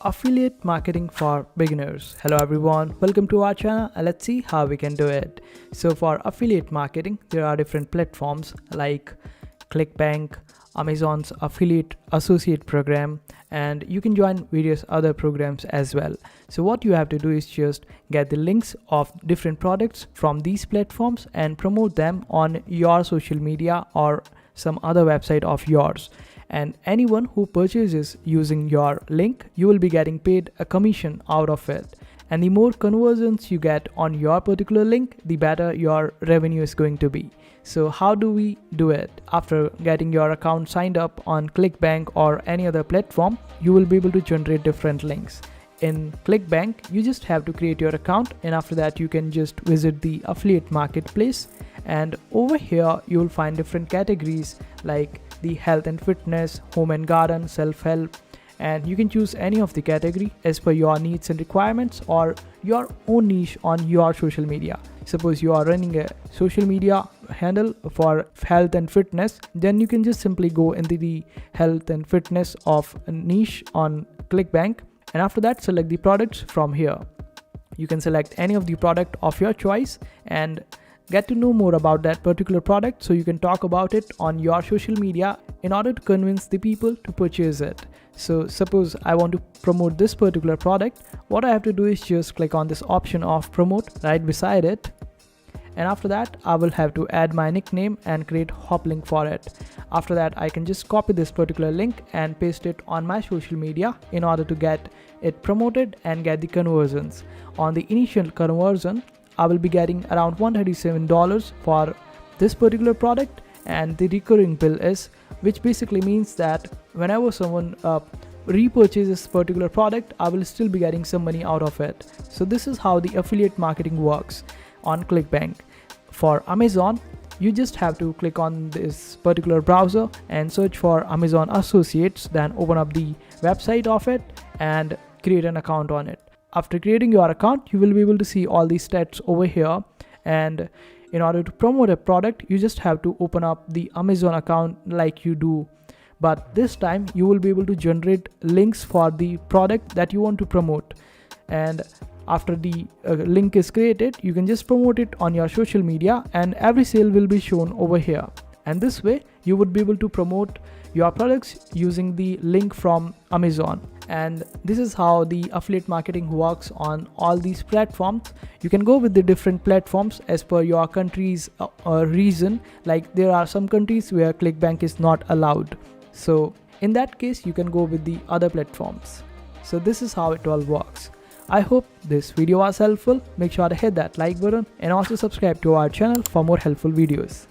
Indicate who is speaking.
Speaker 1: Affiliate marketing for beginners. Hello everyone, welcome to our channel and let's see how we can do it. So for affiliate marketing, there are different platforms like ClickBank, Amazon's affiliate associate program, and you can join various other programs as well. So what you have to do is just get the links of different products from these platforms and promote them on your social media or some other website of yours. And anyone who purchases using your link, you will be getting paid a commission out of it. And the more conversions you get on your particular link, the better your revenue is going to be. So how do we do it? After getting your account signed up on ClickBank or any other platform, you will be able to generate different links. In ClickBank, you just have to create your account, and after that you can just visit the affiliate marketplace, and over here you will find different categories like the health and fitness, home and garden, self-help, and you can choose any of the category as per your needs and requirements or your own niche on your social media. Suppose you are running a social media handle for health and fitness, then you can just simply go into the health and fitness of a niche on ClickBank, and after that select the products from here. You can select any of the product of your choice and get to know more about that particular product, so you can talk about it on your social media in order to convince the people to purchase it. So suppose I want to promote this particular product, what I have to do is just click on this option of promote right beside it, and after that I will have to add my nickname and create hop link for it. After that I can just copy this particular link and paste it on my social media in order to get it promoted and get the conversions. On the initial conversion, I will be getting around $137 for this particular product, and the recurring bill is, which basically means that whenever someone repurchases this particular product, I will still be getting some money out of it. So this is how the affiliate marketing works on ClickBank. For Amazon, you just have to click on this particular browser and search for Amazon Associates, then open up the website of it and create an account on it. After creating your account, you will be able to see all these stats over here, and in order to promote a product, you just have to open up the Amazon account like you do, but this time you will be able to generate links for the product that you want to promote, and after the link is created, you can just promote it on your social media and every sale will be shown over here. And this way you would be able to promote your products using the link from Amazon. And this is how the affiliate marketing works on all these platforms. You can go with the different platforms as per your country's region. Like there are some countries where ClickBank is not allowed, so in that case you can go with the other platforms. So this is how it all works. I hope this video was helpful. Make sure to hit that like button and also subscribe to our channel for more helpful videos.